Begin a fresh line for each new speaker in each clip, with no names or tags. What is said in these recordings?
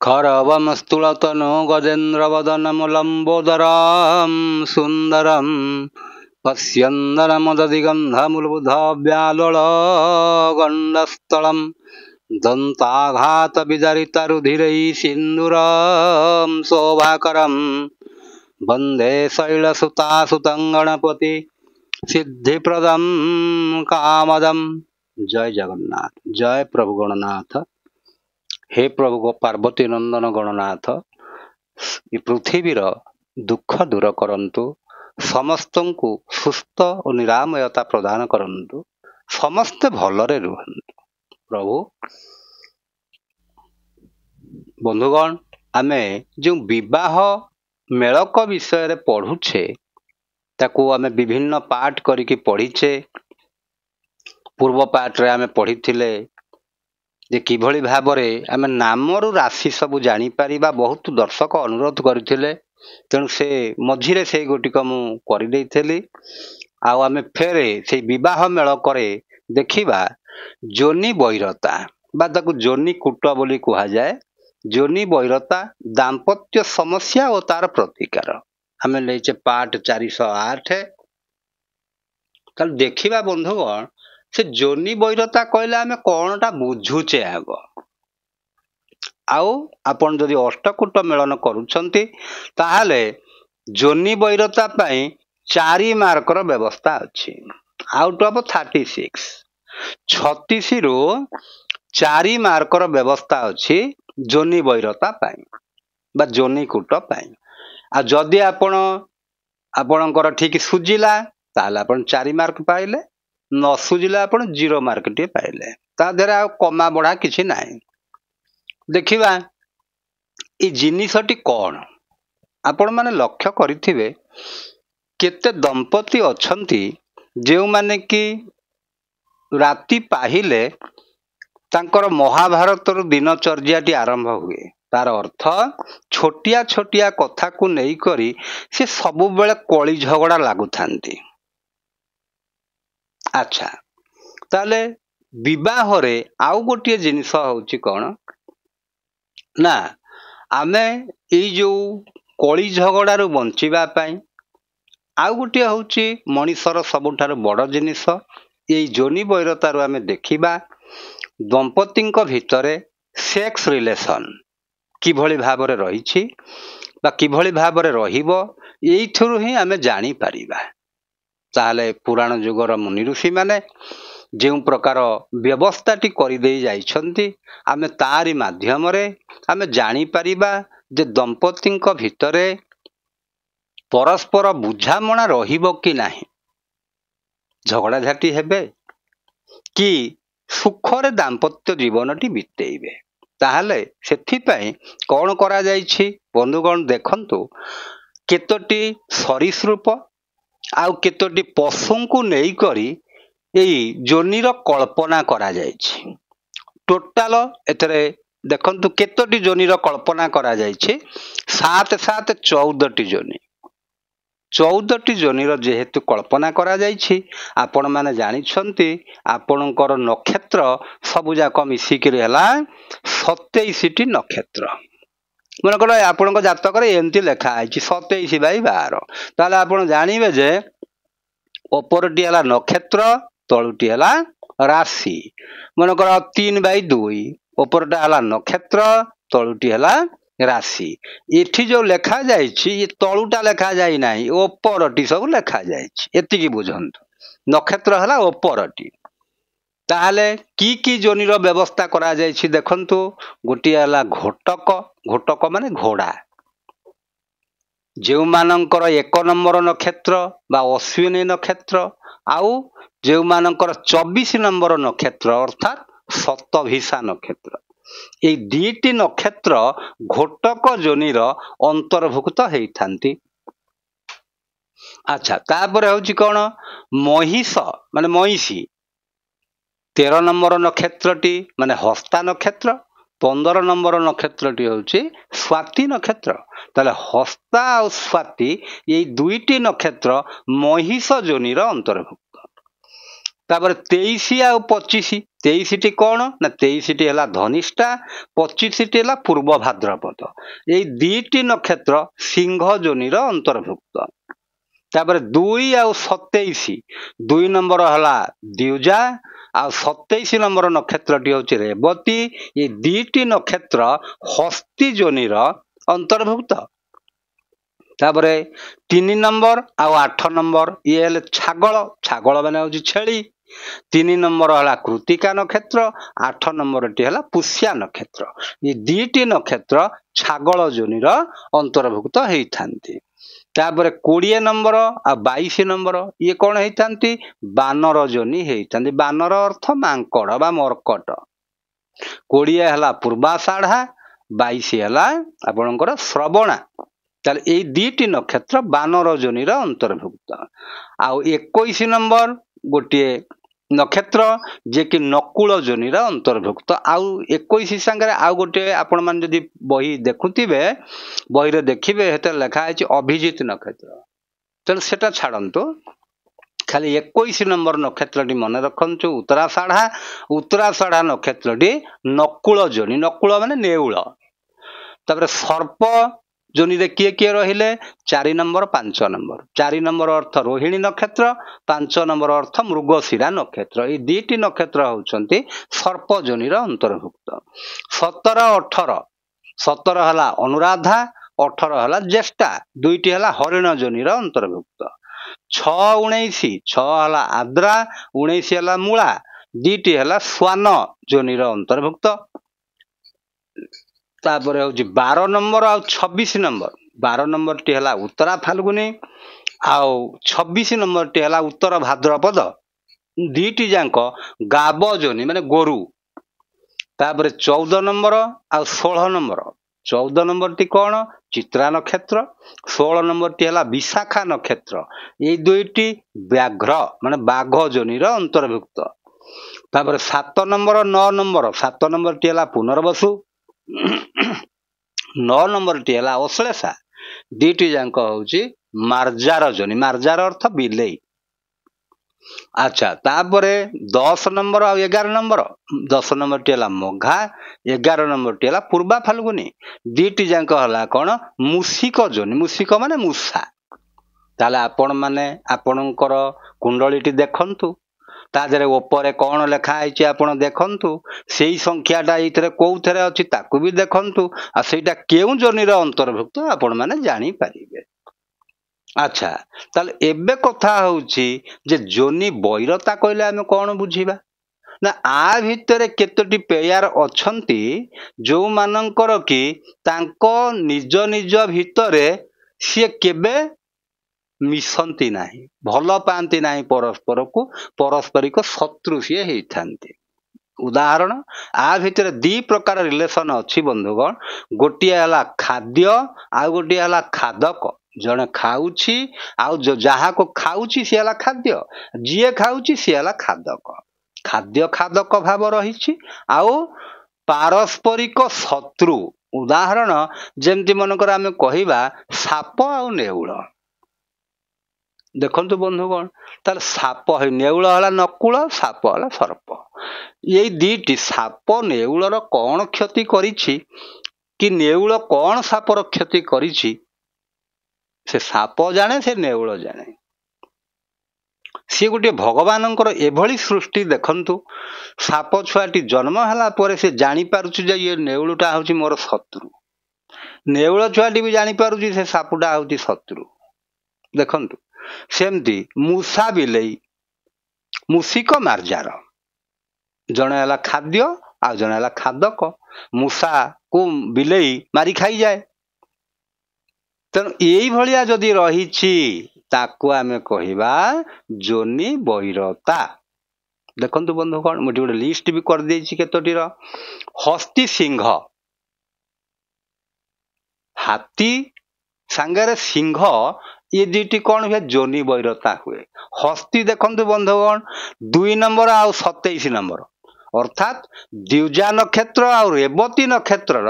खरवमस्तुलतनो गजेन्द्रवदनमुलम्बोदरं सुन्दरं पश्यन्दनमददिगन्धमुलबुधव्यालोलगण्डस्थलं दन्ताघातविदरितरुधिरैः सिन्दूरं शोभाकरं वन्दे शैलसुतासुतं गणपति सिद्धिप्रदं कामदं। जय जगन्नाथ। जय प्रभु गणनाथ। हे प्रभु पार्वती नंदन गणनाथ, ये पृथ्वीर दुख दूर करंतु, समस्त को सुस्थ और निरामयता प्रदान करंतु, समस्ते भलरे रुहंतु। प्रभु बंधुगण, आमे जो विवाह मेलक विषय पढ़ुचे ताकू आमे विभिन्न पाठ करिकी पढ़ीचे। पूर्व पाठ रे आमे पढ़ीथिले जे किभଳି भाबरे आमे नामरू राशि सबु जानी परिबा। बहुत दर्शक अनुरोध करथिले, तेणु से मझिरे से गोटिक मु करि देइथेली। आउ आमे फेरे से विवाह मेल करे देखिबा जोनी बहिरता बा ताकू जोनी कूट बोली कुहा जाए। जोनी बहिरता, दाम्पत्य समस्या और तार प्रतिकार आमे लेचे पाठ 408। कल देखिबा बंधुगण, से जोनी बहिरता कहले आमे कोनटा बुझुचे आगो। आउ आपण जदि अष्टकूट मेलन करूछंती ताहाले जोनी बहिरता पई 4 मार्कर व्यवस्था अछि। आउट ऑफ 36 36 रु 4 मार्कर व्यवस्था अछि जोनी बहिरता पई बा जोनी कूट पई। आ जदि आपणकर ठीक सुजिला ताहाले आपण 4 मार्क पाइले, न सुजिला आपण 0 मार्क टे पाइले। ता देरा कमा बढ़ा किछि नाही। देखिबा ई जिनिसटी कोन आपण माने लक्ष्य करिथिबे। केते दंपति अछंती जेउ माने कि राति पाहिले तांकर महाभारत दिनचर्याटी आरंभ हुए। तार अर्थ छोटिया छोटिया कथा को नहीं करी से सबु बेले कली झगड़ा लागु थांती। अच्छा, ताले विवाह रे आउ गोटिए जिनिस होउची कोन ना, आमे ई जो कली झगड़ारू बंचिबा पई आउ गोटिए होउची मनीषर सबुठार बड़ जिनिस ये जोनी बहिरतारू आमे देखिबा दंपतिंक भितरे सेक्स रिलेशन किभଳି भाबरे रहिछि बा किभଳି भाबरे रहिबो, एइथुरु ही आमे जानि पारिबा। ताहले पुराण जुगर मुनि ऋषि माने जो प्रकार व्यवस्थाटी करि देई जाइछंती, आमे तारी माध्यम रे आमे जानि पारिबा जे दंपतिंक भितरे परस्पर बुझामणा रहिबो कि नाही, झगड़ा झाटी हेबे कि सुखरे दाम्पत्य जीवनटी बितेइबे। ताहले सेथि पई कोन करा जाइछि बंधुगण देखंतु, केतोटी सरीसृप आउ केतोटी पशु को नहीं करी एई जोनीर कल्पना करा जाइछि। टोटाल एतरे देखंतु केतोटी जोनीर कल्पना करा जाइछि, 7 7 14टी जोनी। 14टी जोनीर जेहेतु कल्पना करा जाइछि, आपण माने जानिछंती आपणकर नक्षत्र सबु जाक मिसिक रहला 27टी नक्षत्र। मन कर आपणक जातक रे एंती लेखा आइछि 27/12। ताले आपण जानिबे जे उपरटी हला नक्षत्र, तळुटी हला राशि। मन कर 3/2 उपरटा हला नक्षत्र, तळुटी हला राशि। एठी जो लेखा जाइछि ये तळुटा लेखा जाई नाही, उपरटी सब लेखा जाइछि। एतिकी बुझंतु नक्षत्र हला उपरटी। ताहले की जोनीर व्यवस्था करा जाइछि देखंतु, गोटी हला घोटक। घोटक माने घोड़ा। जेउ मानकर 1 नंबर नक्षत्र बा अश्विनी नक्षत्र आउ जेउ मानकर 24 नंबर नक्षत्र अर्थात शतभिषा नक्षत्र, ए दीटी नक्षत्र घोटक जोनीर अंतर्भुक्त हेइथांती। अच्छा, तापरे होउची कोन महिष माने महिषी 13 नंबर नक्षत्रटी माने हस्ता नक्षत्र 15 ନମ୍ବର ନକ୍ଷତ୍ରଟି ହେଉଛି ସ୍ୱାତି ନକ୍ଷତ୍ର। ତାହେଲେ ହସ୍ତା ଆଉ ସ୍ୱାତି ଏଇ ଦୁଇଟି ନକ୍ଷତ୍ର ମହିଷ ଯୋନିର ଅନ୍ତର୍ଭୁକ୍ତ। ତାପରେ 23 ଆଉ 25, 23ଟି କ'ଣ ନା 23ଟି ହେଲା ଧନିଷ୍ଠା, 25ଟି ହେଲା ପୂର୍ବ ଭାଦ୍ରପଦ। ଏଇ ଦୁଇଟି ନକ୍ଷତ୍ର ସିଂହ ଯୋନିର ଅନ୍ତର୍ଭୁକ୍ତ। ତାପରେ 2 ଆଉ 27, 2 ନମ୍ବର ହେଲା ଦ୍ୱିଜା ଆଉ 27 ନମ୍ବର ନକ୍ଷତ୍ରଟି ହେଉଛି ରେବତୀ। ଏ ଦୁଇଟି ନକ୍ଷତ୍ର ହସ୍ତି ଯୋନିର ଅନ୍ତର୍ଭୁକ୍ତ। ତାପରେ 3 ନମ୍ବର ଆଉ 8 ନମ୍ବର ଇଏ ହେଲେ ଛାଗଳ, ଛାଗଳ ମାନେ ହେଉଛି ଛେଳି। 3 ନମ୍ବର ହେଲା କୃତିକା ନକ୍ଷତ୍ର, 8 ନମ୍ବରଟି ହେଲା ପୁଷ୍ୟା ନକ୍ଷତ୍ର। ଏ ଦୁଇଟି ନକ୍ଷତ୍ର ଛାଗଳ ଯୋନିର ଅନ୍ତର୍ଭୁକ୍ତ ହେଇଥାନ୍ତି। ତାପରେ 20 ନମ୍ବର ଆଉ 22 ନମ୍ବର ଇଏ କ'ଣ ହେଇଥାନ୍ତି ବାନର ଯୋନି ହେଇଥାନ୍ତି। ବାନର ଅର୍ଥ ମାଙ୍କଡ଼ ବା ମର୍କଟ। 20 ହେଲା ପୂର୍ବାଷାଢ଼ା, 22 ହେଲା ଆପଣଙ୍କର ଶ୍ରବଣା। ତାହେଲେ ଏଇ ଦୁଇଟି ନକ୍ଷତ୍ର ବାନର ଯୋନିର ଅନ୍ତର୍ଭୁକ୍ତ। ଆଉ 21 ନମ୍ବର ଗୋଟିଏ ନକ୍ଷତ୍ର ଯିଏକି ନକୁଳ ଯୋନିର ଅନ୍ତର୍ଭୁକ୍ତ। ଆଉ 21 ସାଙ୍ଗରେ ଆଉ ଗୋଟିଏ ଆପଣମାନେ ଯଦି ବହି ଦେଖୁଥିବେ, ବହିରେ ଦେଖିବେ ସେଥିରେ ଲେଖା ହେଇଛି ଅଭିଜିତ ନକ୍ଷତ୍ର। ତେଣୁ ସେଟା ଛାଡ଼ନ୍ତୁ, ଖାଲି 21 ନମ୍ବର ନକ୍ଷତ୍ରଟି ମନେ ରଖନ୍ତୁ ଉତ୍ତରାଷାଢ଼ା। ଉତ୍ତରାଷାଢ଼ା ନକ୍ଷତ୍ରଟି ନକୁଳ ଯୋନି, ନକୁଳ ମାନେ ନେଉଳ। ତାପରେ ସର୍ପ ଯୋନିରେ କିଏ କିଏ ରହିଲେ 4 ନମ୍ବର 5 ନମ୍ବର। 4 ନମ୍ବର ଅର୍ଥ ରୋହିଣୀ ନକ୍ଷତ୍ର, 5 ନମ୍ବର ଅର୍ଥ ମୃଗଶିରା ନକ୍ଷତ୍ର। এই ଦୁଇଟି ନକ୍ଷତ୍ର ହେଉଛନ୍ତି ସର୍ପ ଯୋନିର ଅନ୍ତର୍ଭୁକ୍ତ। 17, 18, 17 ହେଲା ଅନୁରାଧା, 18 ହେଲା ଜ୍ୟେଷ୍ଠା, ଦୁଇଟି ହେଲା ହରିଣ ଯୋନିର ଅନ୍ତର୍ଭୁକ୍ତ। 6, 19, 6 ହେଲା ଆଦ୍ରା, 19 ହେଲା ମୂଳା, ଦୁଇଟି ହେଲା ଶ୍ୱାନ ଯୋନିର ଅନ୍ତର୍ଭୁକ୍ତ। ତାପରେ ହେଉଛି 12 ନମ୍ବର ଆଉ 26 ନମ୍ବର। 12 ନମ୍ବରଟି ହେଲା ଉତ୍ତରା ଫାଲ୍ଗୁନି ଆଉ 26 ନମ୍ବରଟି ହେଲା ଉତ୍ତର ଭାଦ୍ରପଦ। ଦୁଇଟି ଯାକ ଗାବ ଯୋନି ମାନେ ଗୋରୁ। ତାପରେ 14 ନମ୍ବର ଆଉ 16 ନମ୍ବର। 14 ନମ୍ବରଟି କ'ଣ ଚିତ୍ରା ନକ୍ଷତ୍ର, 16 ନମ୍ବରଟି ହେଲା ବିଶାଖା ନକ୍ଷତ୍ର। ଏଇ ଦୁଇଟି ବ୍ୟାଘ୍ର ମାନେ ବାଘ ଯୋନିର ଅନ୍ତର୍ଭୁକ୍ତ। ତାପରେ 7 ନମ୍ବର 9 ନମ୍ବର। 7 ନମ୍ବରଟି ହେଲା ପୁନର୍ବସୁ, 9 ନମ୍ବରଟି ହେଲା ଅଶ୍ଳେଷା। ଦୁଇଟି ଯାକ ହେଉଛି ମାର୍ଜାର ଯୋନି, ମାର୍ଜାର ଅର୍ଥ ବିଲେଇ। ଆଚ୍ଛା, ତାପରେ 10 ନମ୍ବର ଆଉ 11 ନମ୍ବର। 10 ନମ୍ବରଟି ହେଲା ମଘା, 11 ନମ୍ବରଟି ହେଲା ପୂର୍ବା ଫାଲ୍ଗୁନି। ଦୁଇଟି ଯାକ ହେଲା କ'ଣ ମୂଷିକ ଯୋନି, ମୂଷିକ ମାନେ ମୂଷା। ତାହେଲେ ଆପଣମାନେ ଆପଣଙ୍କର କୁଣ୍ଡଳୀଟି ଦେଖନ୍ତୁ, ତା ଦେହରେ ଉପରେ କ'ଣ ଲେଖା ହେଇଛି ଆପଣ ଦେଖନ୍ତୁ। ସେଇ ସଂଖ୍ୟାଟା ଏଇଥିରେ କୋଉଥିରେ ଅଛି ତାକୁ ବି ଦେଖନ୍ତୁ, ଆଉ ସେଇଟା କେଉଁ ଯୋନିର ଅନ୍ତର୍ଭୁକ୍ତ ଆପଣମାନେ ଜାଣିପାରିବେ। ଆଚ୍ଛା, ତାହେଲେ ଏବେ କଥା ହେଉଛି ଯେ ଯୋନି ବୈରତା କହିଲେ ଆମେ କ'ଣ ବୁଝିବା ନା ଆ ଭିତରେ କେତୋଟି ପେୟାର ଅଛନ୍ତି ଯେଉଁମାନଙ୍କର କି ତାଙ୍କ ନିଜ ନିଜ ଭିତରେ ସିଏ କେବେ ମିଶନ୍ତି ନାହିଁ, ଭଲ ପାଆନ୍ତି ନାହିଁ ପରସ୍ପରକୁ, ପାରସ୍ପରିକ ଶତ୍ରୁ ସିଏ ହେଇଥାନ୍ତି। ଉଦାହରଣ, ଆ ଭିତରେ 2 ପ୍ରକାର ରିଲେସନ ଅଛି ବନ୍ଧୁଗଣ। ଗୋଟିଏ ହେଲା ଖାଦ୍ୟ ଆଉ ଗୋଟିଏ ହେଲା ଖାଦକ। ଜଣେ ଖାଉଛି ଆଉ ଯାହାକୁ ଖାଉଛି ସିଏ ହେଲା ଖାଦ୍ୟ, ଯିଏ ଖାଉଛି ସିଏ ହେଲା ଖାଦକ। ଖାଦ୍ୟ ଖାଦକ ଭାବ ରହିଛି। ଆଉ ପାରସ୍ପରିକ ଶତ୍ରୁ, ଉଦାହରଣ ଯେମିତି ମନେକର ଆମେ କହିବା ସାପ ଆଉ ନେଉଳ। ଦେଖନ୍ତୁ ବନ୍ଧୁଗଣ, ତାହେଲେ ସାପ ନେଉଳ ହେଲା ନକୁଳ, ସାପ ହେଲା ସର୍ପ। ଏଇ ଦୁଇଟି ସାପ ନେଉଳର କ'ଣ କ୍ଷତି କରିଛି କି ନେଉଳ କ'ଣ ସାପର କ୍ଷତି କରିଛି ସେ ସାପ ଜାଣେ, ସେ ନେଉଳ ଜାଣେ। ସିଏ ଗୋଟିଏ ଭଗବାନଙ୍କର ଏଭଳି ସୃଷ୍ଟି। ଦେଖନ୍ତୁ, ସାପ ଛୁଆଟି ଜନ୍ମ ହେଲା ପରେ ସେ ଜାଣିପାରୁଛି ଯେ ଇଏ ନେଉଳଟା ହେଉଛି ମୋର ଶତ୍ରୁ। ନେଉଳ ଛୁଆଟି ବି ଜାଣିପାରୁଛି ସେ ସାପଟା ହେଉଛି ଶତ୍ରୁ। ଦେଖନ୍ତୁ, ସେମିତି ମୂଷା ବିଲେଇ, ମୂଷିକ ମାର୍ଜାର, ଜଣେ ହେଲା ଖାଦ୍ୟ ଆଉ ଜଣେ ହେଲା ଖାଦକ। ମୂଷାକୁ ବିଲେଇ ମାରି ଖାଇଯାଏ। ତେଣୁ ଏଇଭଳିଆ ଯଦି ରହିଛି ତାକୁ ଆମେ କହିବା ଯୋନି ବୈରତା। ଦେଖନ୍ତୁ ବନ୍ଧୁଗଣ, ମୁଁ ଗୋଟେ ଲିଷ୍ଟ ବି କରିଦେଇଛି କେତୋଟିର। ହସ୍ତି ସିଂହ, ହାତୀ ସାଙ୍ଗରେ ସିଂହ, ଏ ଦୁଇଟି କ'ଣ ହୁଏ ଯୋନି ବୈରତା ହୁଏ। ହସ୍ତି ଦେଖନ୍ତୁ ବନ୍ଧୁଗଣ 2 ନମ୍ବର ଆଉ 27 ନମ୍ବର। अर्थात द्विजा नक्षत्र और रेवती नक्षत्र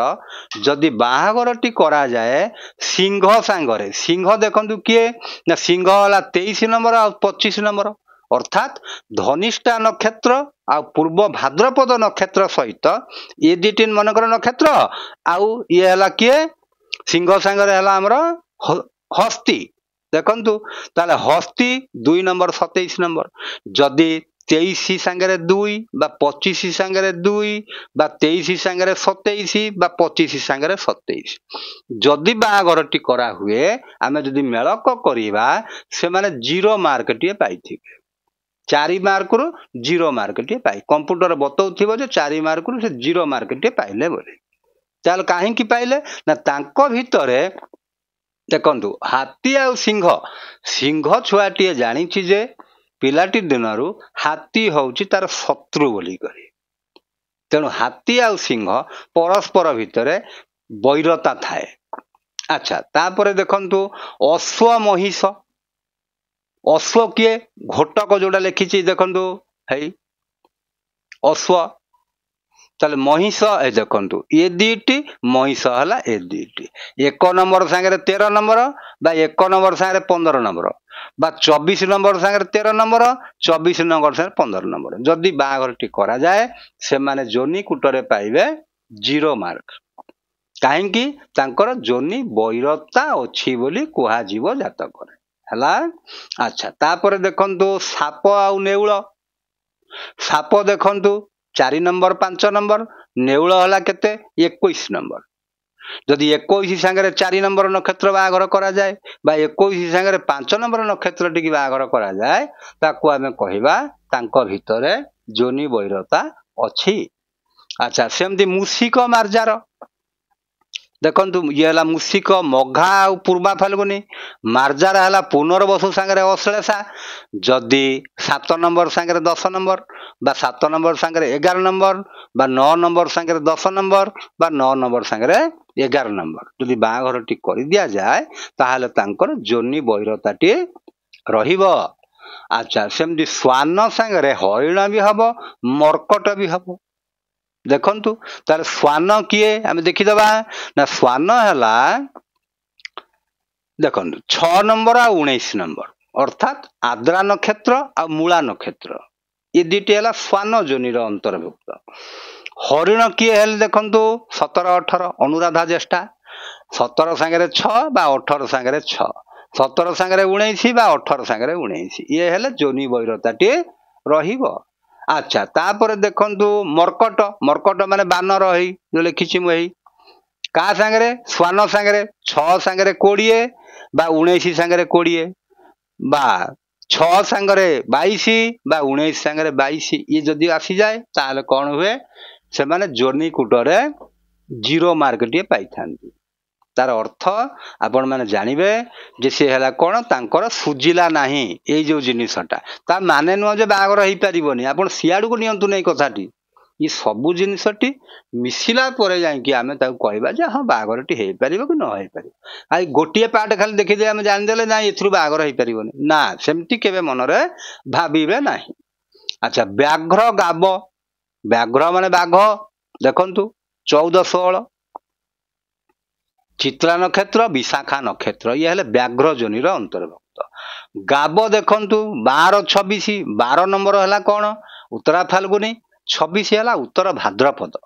जदि बाहागरटी करा जाए सिंह सांगरे सिंह देखंतु किए ना सिंह वाला 23 नंबर और 25 नंबर अर्थात धनिष्ठा नक्षत्र आ पूर्व भाद्रपद नक्षत्र सहित ये दुटी मनकर नक्षत्र आउ ये हला किए सिंह सांगरे हला हमर हस्ती देखंतु ताले हस्ती 2 नंबर 27 नंबर जदि 23 सांगरे 2 बा 25 सांगरे 2 बा 23 सांगरे 27 बा 25 सांगरे 27 जदि बाहागरटी करा हुए आमे जदि मेलक करिबा से माने 0 मार्क टिए पाइथिबे 4 मार्क रु 0 मार्क टिए पाइ कंप्यूटर बतौथिबो जे 4 मार्क रु से 0 मार्क टिए पाइले बोले ताल काहे की पाइले ना तांको भितरे देखंतु हाथी आ सिंह सिंह छुआटीए जानिछि जे पिलाटी दिनरु हाथी होउछि तार शत्रु बोली करी तेणु हाथी आ सिंह परस्पर भितरे वैरता थाए अच्छा तापर देखंतु अश्व महिष अश्व किए घोटक जोड़ा लिखिछि देखंतु हेई अश्व ताले महिष ए देखंतु ये दुईटी महिष हला ए दुईटी 1 नंबर सांगरे 13 नंबर बा 1 नंबर सांगरे 15 नंबर बा 24 नंबर सांगरे 13 नंबर 24 नंबर सांगरे 15 नंबर जदि बाहागरटी करा जाए से माने जोनी कुटरे पाइबे 0 मार्क काहेकि तांकर जोनी वैरता अछि बोली कुहा जीव जातक हला अच्छा तापर देखंतु साप आ नेउळ साप देखंतु 4 नंबर 5 नंबर नेउळ हला केते 21 नंबर जदि 21 सांगरे 4 नंबर नक्षत्र बाहागर करा जाए बा 21 सांगरे 5 नंबर नक्षत्र टिकी बाहागर करा जाए ताकू आमे कहिबा तांको भितरे जोनी वैरता अछि अच्छा सेमती मुसिक मार्जार देखंतु ये हला मुसिक मघा आ पूर्वा फाल्गुनी मार्जार हला पुनर्वसु सांगरे अश्लेषा जदि 7 नंबर सांगरे 10 नंबर बा 7 नंबर सांगरे 11 नंबर बा 9 नंबर सांगरे 10 नंबर बा 9 नंबर सांगरे 11 नंबर जदि बाहागरटी करि दिया जाए ताहाले तांकर जोनी वैरताटी रहिबो अच्छा सेमती स्वान सांगरे हरिण भी हबो मर्कट भी हबो देखंतु तार स्वान किए आमे देखिदबा ना स्वान हला देखंतु 6 नंबर आ 19 नंबर अर्थात आद्रा नक्षत्र आ मूला नक्षत्र ये दुटी हला स्वान जोनीर अंतर्भुक्त हरिण किए हेल देखंतु 17 18 अनुराधा ज्येष्ठा 17 सांगरे 6 बा 18 सांगरे 6 17 सांगरे 19 बा 18 सांगरे 19 ये हेले जोनी वैरताटी रहिबो अच्छा तापर देखंतु मर्कट मर्कट माने बानर हई जो लिखिछि मुई का सांगरे स्वान सांगरे 6 सांगरे 20 बा 19 सांगरे 20 बा 6 सांगरे 22 बा 19 सांगरे 22 ये जदि आसी जाए ताले कोन हुए से माने जोनी कुटरे 0 मार्क टिए पाइथांती तार अर्थ आपण माने जानिबे जे से हला कोन तांकर सुजिला नाही ए जो जिनिसटा ता माने न जे बागर हेई परिबोनी आपण सियाडू को नियंतु नै कथाटी ये सबु जिनिसटी मिसिला परे जाई कि आमे ता कहबा जे हां बागरटी हेई परिबो कि न हेई परिबो आई गोटिए पार्ट खाली देखि दे आमे जान देले ना एथरु बागर हेई परिबोनी ना सेमती केबे मनरे भाबिबे नाही अच्छा व्याघ्र गाब व्याघ्र माने बाघ देखंतु 14 16 चित्रा नक्षत्र विशाखा नक्षत्र ये हेले व्याघ्र जोनीर अंतर्भुक्त गाब देखंतु 12 26 12 नंबर हला कोन उत्तरा फाल्गुनी 26 हला उत्तर भाद्रपद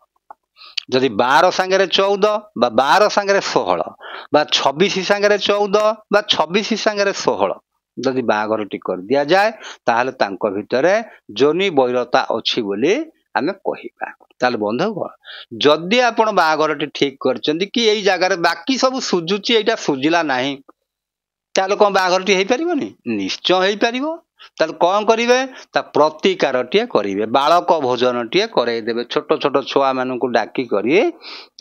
जदि 12 सांगरे 14 बा 12 सांगरे 16 बा 26 सांगरे 14 बा 26 सांगरे 16 जदि बागरटी कर दिया जाए ताहले तांको भितरे जोनी वैरता अछि बोली आमे कहिबा ताल बंधु जदि आपण बागरटी ठीक करचंदी कि एई जगह बाकी सब सुजुची एटा सुजिला नाही ताल कोन बागरटी हेई परिबोनी निश्चय हेई परिबो ताल कोन करिवे ता प्रतिकारटिए करिवे बालक भोजनटिए करे देबे छोट छोट छुआ मानकु डाकी करी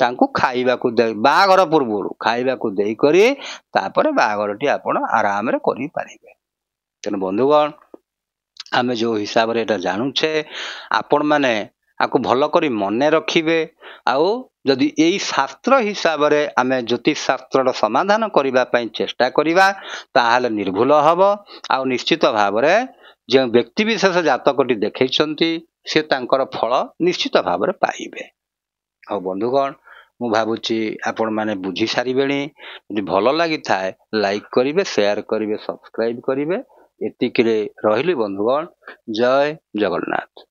तांकु खाइबा को दे बागर पूर्वरु खाइबा को देई करी तापर बागरटी आपण आराम रे करि पारिबे तने बंधुगण आमे जो हिसाब रे एटा जानू छे आपण माने आको भलो करी मने रखिबे आउ जदि एई शास्त्र हिसाब रे आमे ज्योतिष शास्त्र रो समाधान करिबा पई चेष्टा करिबा ताहाले निर्भुल हबो आउ निश्चित भाव रे जे व्यक्ति विशेष जातकटी देखैछंती ସେ ତାଙ୍କର ଫଳ ନିଶ୍ଚିତ ଭାବରେ ପାଇବେ। ଆଉ ବନ୍ଧୁଗଣ, ମୁଁ ଭାବୁଛି ଆପଣମାନେ ବୁଝି ସାରିବେଣି। ଯଦି ଭଲ ଲାଗିଥାଏ ଲାଇକ୍ କରିବେ, ସେୟାର କରିବେ, ସବସ୍କ୍ରାଇବ କରିବେ। ଏତିକିରେ ରହିଲି ବନ୍ଧୁଗଣ। ଜୟ ଜଗନ୍ନାଥ।